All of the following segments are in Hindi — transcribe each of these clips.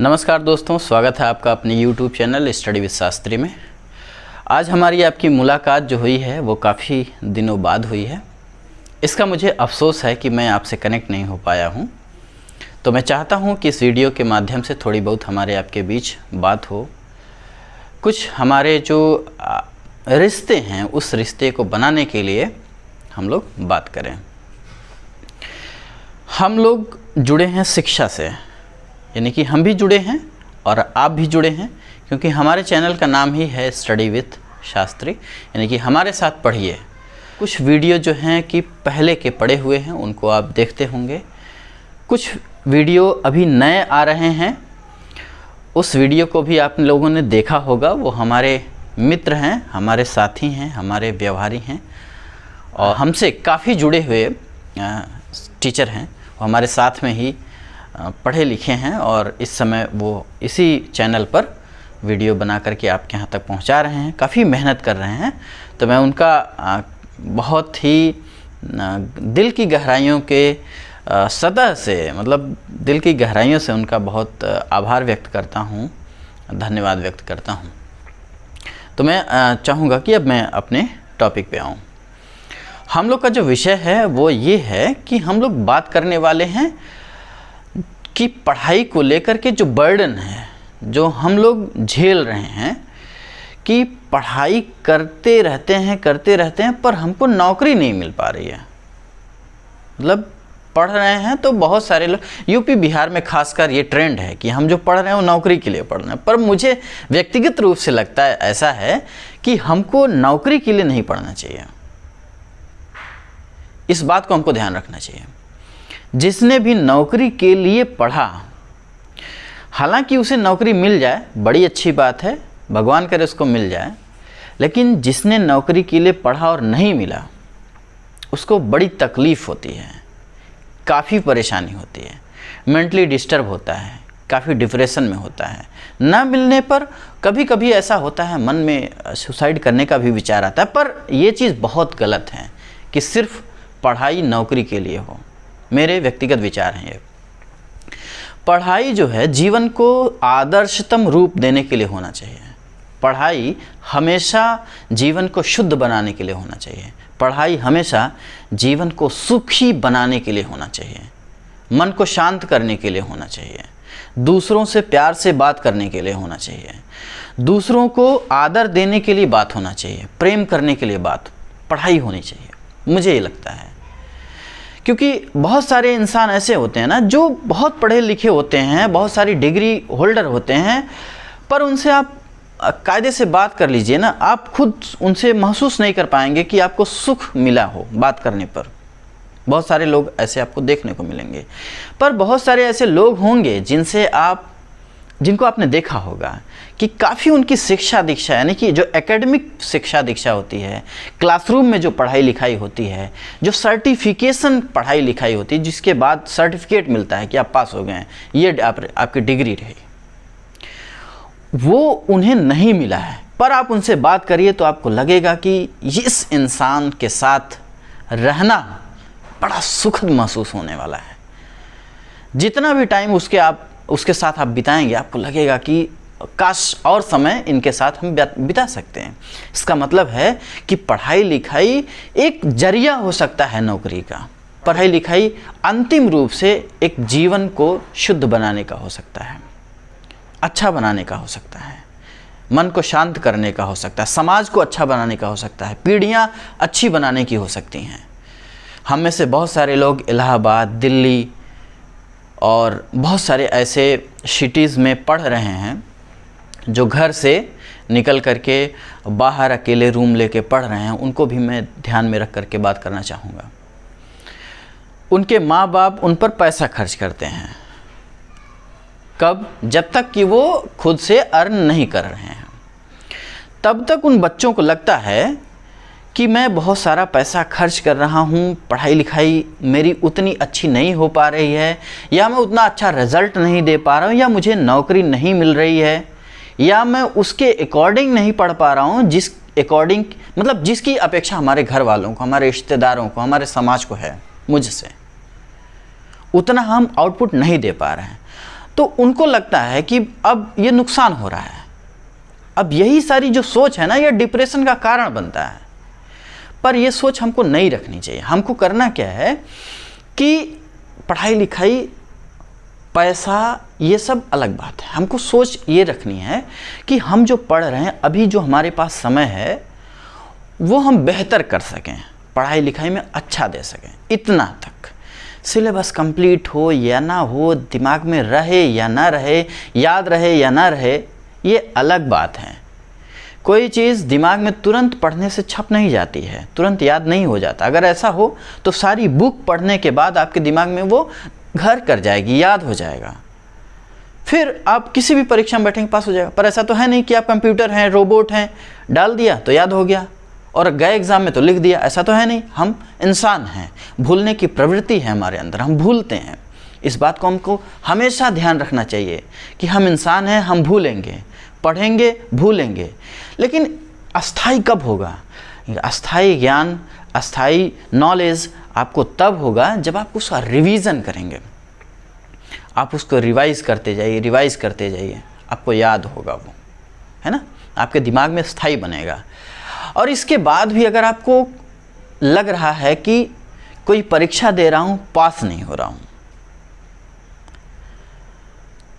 नमस्कार दोस्तों, स्वागत है आपका अपने YouTube channel study with Shastri में। आज हमारी आपकी मुलाकात जो हुई है वो काफ़ी दिनों बाद हुई है। इसका मुझे अफसोस है कि मैं आपसे कनेक्ट नहीं हो पाया हूँ। तो मैं चाहता हूँ कि इस वीडियो के माध्यम से थोड़ी बहुत हमारे आपके बीच बात हो, कुछ हमारे जो रिश्ते हैं उस रिश्ते को बनाने के लिए हम लोग बात करें। हम लोग जुड़े हैं शिक्षा से, यानी कि हम भी जुड़े हैं और आप भी जुड़े हैं, क्योंकि हमारे चैनल का नाम ही है स्टडी विद शास्त्री, यानी कि हमारे साथ पढ़िए। कुछ वीडियो जो हैं कि पहले के पढ़े हुए हैं उनको आप देखते होंगे, कुछ वीडियो अभी नए आ रहे हैं, उस वीडियो को भी आप लोगों ने देखा होगा। वो हमारे मित्र हैं, हमारे साथी हैं, हमारे व्यवहारी हैं और हमसे काफ़ी जुड़े हुए टीचर हैं। वो हमारे साथ में ही पढ़े लिखे हैं और इस समय वो इसी चैनल पर वीडियो बना करके आपके यहाँ तक पहुँचा रहे हैं, काफ़ी मेहनत कर रहे हैं। तो मैं उनका बहुत ही दिल की गहराइयों के सतह से, मतलब दिल की गहराइयों से उनका बहुत आभार व्यक्त करता हूँ, धन्यवाद व्यक्त करता हूँ। तो मैं चाहूँगा कि अब मैं अपने टॉपिक पे आऊँ। हम लोग का जो विषय है वो ये है कि हम लोग बात करने वाले हैं कि पढ़ाई को लेकर के जो बर्डन है, जो हम लोग झेल रहे हैं कि पढ़ाई करते रहते हैं पर हमको नौकरी नहीं मिल पा रही है। मतलब पढ़ रहे हैं तो बहुत सारे लोग, यूपी बिहार में खासकर ये ट्रेंड है कि हम जो पढ़ रहे हैं वो नौकरी के लिए पढ़ रहे हैं। पर मुझे व्यक्तिगत रूप से लगता है ऐसा है कि हमको नौकरी के लिए नहीं पढ़ना चाहिए। इस बात को हमको ध्यान रखना चाहिए। जिसने भी नौकरी के लिए पढ़ा, हालांकि उसे नौकरी मिल जाए बड़ी अच्छी बात है, भगवान करे उसको मिल जाए, लेकिन जिसने नौकरी के लिए पढ़ा और नहीं मिला उसको बड़ी तकलीफ़ होती है, काफ़ी परेशानी होती है, मेंटली डिस्टर्ब होता है, काफ़ी डिप्रेशन में होता है। ना मिलने पर कभी कभी ऐसा होता है मन में सुसाइड करने का भी विचार आता है। पर यह चीज़ बहुत गलत है कि सिर्फ पढ़ाई नौकरी के लिए हो। मेरे व्यक्तिगत विचार हैं ये। पढ़ाई जो है जीवन को आदर्शतम रूप देने के लिए होना चाहिए। पढ़ाई हमेशा जीवन को शुद्ध बनाने के लिए होना चाहिए। पढ़ाई हमेशा जीवन को सुखी बनाने के लिए होना चाहिए, मन को शांत करने के लिए होना चाहिए, दूसरों से प्यार से बात करने के लिए होना चाहिए, दूसरों को आदर देने के लिए बात होना चाहिए, प्रेम करने के लिए बात पढ़ाई होनी चाहिए, मुझे ये लगता है। क्योंकि बहुत सारे इंसान ऐसे होते हैं ना जो बहुत पढ़े लिखे होते हैं, बहुत सारी डिग्री होल्डर होते हैं, पर उनसे आप कायदे से बात कर लीजिए ना, आप खुद उनसे महसूस नहीं कर पाएंगे कि आपको सुख मिला हो बात करने पर। बहुत सारे लोग ऐसे आपको देखने को मिलेंगे। पर बहुत सारे ऐसे लोग होंगे जिनको आपने देखा होगा कि काफ़ी उनकी शिक्षा दीक्षा, यानी कि जो एकेडमिक शिक्षा दीक्षा होती है, क्लासरूम में जो पढ़ाई लिखाई होती है, जो सर्टिफिकेशन पढ़ाई लिखाई होती है, जिसके बाद सर्टिफिकेट मिलता है कि आप पास हो गए हैं, ये आपकी डिग्री रही, वो उन्हें नहीं मिला है। पर आप उनसे बात करिए तो आपको लगेगा कि इस इंसान के साथ रहना बड़ा सुखद महसूस होने वाला है। जितना भी टाइम उसके साथ आप बिताएंगे आपको लगेगा कि काश और समय इनके साथ हम बिता सकते हैं। इसका मतलब है कि पढ़ाई लिखाई एक जरिया हो सकता है नौकरी का। पढ़ाई लिखाई अंतिम रूप से एक जीवन को शुद्ध बनाने का हो सकता है, अच्छा बनाने का हो सकता है, मन को शांत करने का हो सकता है, समाज को अच्छा बनाने का हो सकता है, पीढ़ियाँ अच्छी बनाने की हो सकती हैं। हम में से बहुत सारे लोग इलाहाबाद, दिल्ली और बहुत सारे ऐसे सिटीज़ में पढ़ रहे हैं जो घर से निकल करके बाहर अकेले रूम लेके पढ़ रहे हैं। उनको भी मैं ध्यान में रख करके बात करना चाहूँगा। उनके माँ बाप उन पर पैसा खर्च करते हैं। कब? जब तक कि वो खुद से अर्न नहीं कर रहे हैं, तब तक उन बच्चों को लगता है कि मैं बहुत सारा पैसा खर्च कर रहा हूँ, पढ़ाई लिखाई मेरी उतनी अच्छी नहीं हो पा रही है, या मैं उतना अच्छा रिज़ल्ट नहीं दे पा रहा हूँ, या मुझे नौकरी नहीं मिल रही है, या मैं उसके अकॉर्डिंग नहीं पढ़ पा रहा हूँ जिस अकॉर्डिंग, मतलब जिसकी अपेक्षा हमारे घर वालों को, हमारे रिश्तेदारों को, हमारे समाज को है मुझसे, उतना हम आउटपुट नहीं दे पा रहे हैं। तो उनको लगता है कि अब ये नुकसान हो रहा है। अब यही सारी जो सोच है ना, ये डिप्रेशन का कारण बनता है। पर ये सोच हमको नहीं रखनी चाहिए। हमको करना क्या है कि पढ़ाई लिखाई, पैसा, ये सब अलग बात है। हमको सोच ये रखनी है कि हम जो पढ़ रहे हैं, अभी जो हमारे पास समय है, वो हम बेहतर कर सकें, पढ़ाई लिखाई में अच्छा दे सकें। इतना तक सिलेबस कंप्लीट हो या ना हो, दिमाग में रहे या ना रहे, याद रहे या ना रहे, ये अलग बात है। कोई चीज़ दिमाग में तुरंत पढ़ने से छप नहीं जाती है, तुरंत याद नहीं हो जाता। अगर ऐसा हो तो सारी बुक पढ़ने के बाद आपके दिमाग में वो घर कर जाएगी, याद हो जाएगा, फिर आप किसी भी परीक्षा में बैठेंगे, पास हो जाएगा। पर ऐसा तो है नहीं कि आप कंप्यूटर हैं, रोबोट हैं, डाल दिया तो याद हो गया और गए एग्ज़ाम में तो लिख दिया। ऐसा तो है नहीं। हम इंसान हैं, भूलने की प्रवृत्ति है हमारे अंदर, हम भूलते हैं। इस बात को हमको हमेशा ध्यान रखना चाहिए कि हम इंसान हैं, हम भूलेंगे, पढ़ेंगे, भूलेंगे। लेकिन अस्थाई कब होगा? अस्थाई ज्ञान, अस्थाई नॉलेज आपको तब होगा जब आप उसका रिवीजन करेंगे। आप उसको रिवाइज करते जाइए, आपको याद होगा वो, है ना, आपके दिमाग में स्थायी बनेगा। और इसके बाद भी अगर आपको लग रहा है कि कोई परीक्षा दे रहा हूँ, पास नहीं हो रहा हूँ,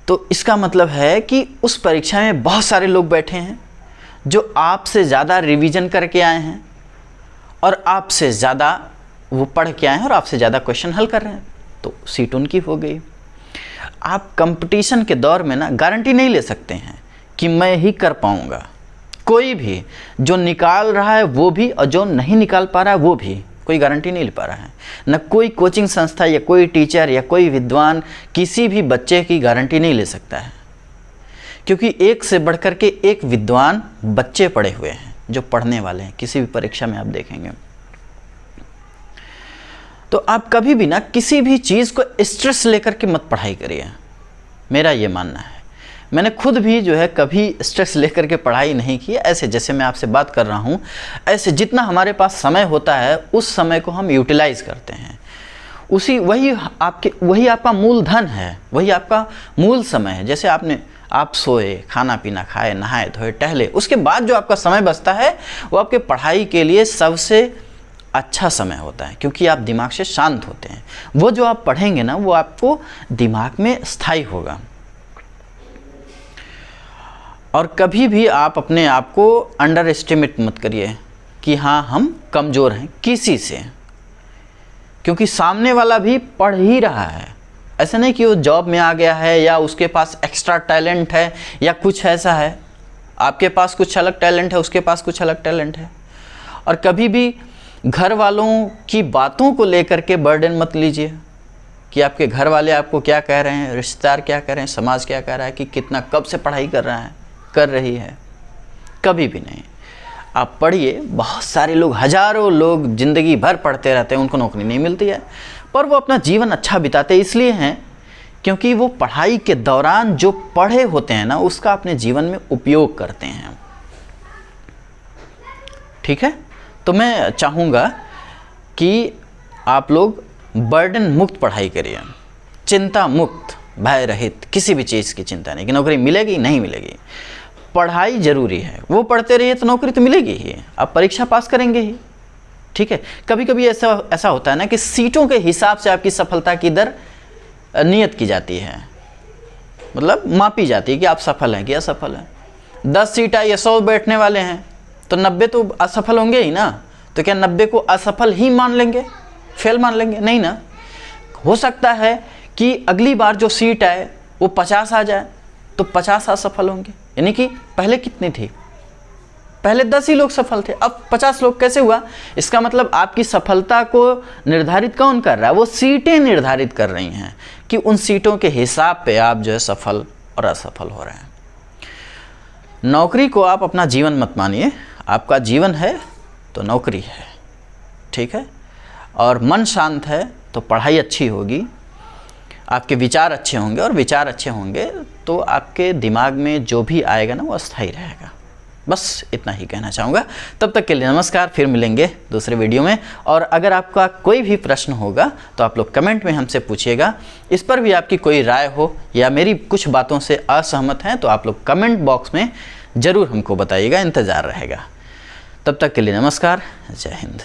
तो इसका मतलब है कि उस परीक्षा में बहुत सारे लोग बैठे हैं जो आपसे ज़्यादा रिवीजन करके आए हैं और आपसे ज़्यादा वो पढ़ के आए हैं और आपसे ज़्यादा क्वेश्चन हल कर रहे हैं, तो सीट उनकी हो गई। आप कंपटीशन के दौर में ना गारंटी नहीं ले सकते हैं कि मैं ही कर पाऊँगा। कोई भी जो निकाल रहा है वो भी, और जो नहीं निकाल पा रहा है वो भी, कोई गारंटी नहीं ले पा रहा है। न कोई कोचिंग संस्था या कोई टीचर या कोई विद्वान किसी भी बच्चे की गारंटी नहीं ले सकता है, क्योंकि एक से बढ़कर के एक विद्वान बच्चे पढ़े हुए हैं जो पढ़ने वाले हैं। किसी भी परीक्षा में आप देखेंगे तो आप कभी भी ना किसी भी चीज़ को स्ट्रेस लेकर के मत पढ़ाई करिए, मेरा ये मानना है। मैंने खुद भी जो है कभी स्ट्रेस लेकर के पढ़ाई नहीं की। ऐसे जैसे मैं आपसे बात कर रहा हूँ, ऐसे जितना हमारे पास समय होता है उस समय को हम यूटिलाइज़ करते हैं। वही आपका मूल धन है, वही आपका मूल समय है। जैसे आप सोए, खाना पीना खाए, नहाए धोए, टहले, उसके बाद जो आपका समय बचता है वो आपके पढ़ाई के लिए सबसे अच्छा समय होता है, क्योंकि आप दिमाग से शांत होते हैं। वो जो आप पढ़ेंगे ना वो आपको दिमाग में स्थायी होगा। और कभी भी आप अपने आप को अंडर एस्टिमेट मत करिए कि हाँ हम कमज़ोर हैं किसी से, क्योंकि सामने वाला भी पढ़ ही रहा है। ऐसा नहीं कि वो जॉब में आ गया है या उसके पास एक्स्ट्रा टैलेंट है या कुछ ऐसा है। आपके पास कुछ अलग टैलेंट है, उसके पास कुछ अलग टैलेंट है। और कभी भी घर वालों की बातों को लेकर के बर्डन मत लीजिए कि आपके घर वाले आपको क्या कह रहे हैं, रिश्तेदार क्या कह रहे हैं, समाज क्या कह रहा है कि कितना कब से पढ़ाई कर रही है। कभी भी नहीं। आप पढ़िए। बहुत सारे लोग, हज़ारों लोग ज़िंदगी भर पढ़ते रहते हैं, उनको नौकरी नहीं मिलती है, पर वो अपना जीवन अच्छा बिताते इसलिए हैं क्योंकि वो पढ़ाई के दौरान जो पढ़े होते हैं ना उसका अपने जीवन में उपयोग करते हैं। ठीक है, तो मैं चाहूँगा कि आप लोग बर्डन मुक्त पढ़ाई करिए, चिंता मुक्त, भय रहित, किसी भी चीज़ की चिंता नहीं कि नौकरी मिलेगी नहीं मिलेगी। पढ़ाई ज़रूरी है, वो पढ़ते रहिए तो नौकरी तो मिलेगी ही, आप परीक्षा पास करेंगे ही। ठीक है, कभी कभी ऐसा होता है ना कि सीटों के हिसाब से आपकी सफलता की दर नियत की जाती है, मतलब मापी जाती है कि आप सफल हैं कि असफल हैं। 10 सीट आई, 100 बैठने वाले हैं तो 90 तो असफल होंगे ही ना। तो क्या 90 को असफल ही मान लेंगे, फेल मान लेंगे? नहीं ना। हो सकता है कि अगली बार जो सीट आए वो 50 आ जाए तो 50 असफल होंगे। यानी कि पहले कितनी थी? पहले 10 ही लोग सफल थे, अब 50 लोग कैसे हुआ? इसका मतलब आपकी सफलता को निर्धारित कौन कर रहा है? वो सीटें निर्धारित कर रही हैं कि उन सीटों के हिसाब पे आप जो है सफल और असफल हो रहे हैं। नौकरी को आप अपना जीवन मत मानिए। आपका जीवन है तो नौकरी है, ठीक है। और मन शांत है तो पढ़ाई अच्छी होगी, आपके विचार अच्छे होंगे, और विचार अच्छे होंगे तो आपके दिमाग में जो भी आएगा ना वो अस्थायी रहेगा। बस इतना ही कहना चाहूँगा। तब तक के लिए नमस्कार, फिर मिलेंगे दूसरे वीडियो में। और अगर आपका कोई भी प्रश्न होगा तो आप लोग कमेंट में हमसे पूछिएगा। इस पर भी आपकी कोई राय हो या मेरी कुछ बातों से असहमत हैं तो आप लोग कमेंट बॉक्स में ज़रूर हमको बताइएगा, इंतज़ार रहेगा। तब तक के लिए नमस्कार, जय हिंद।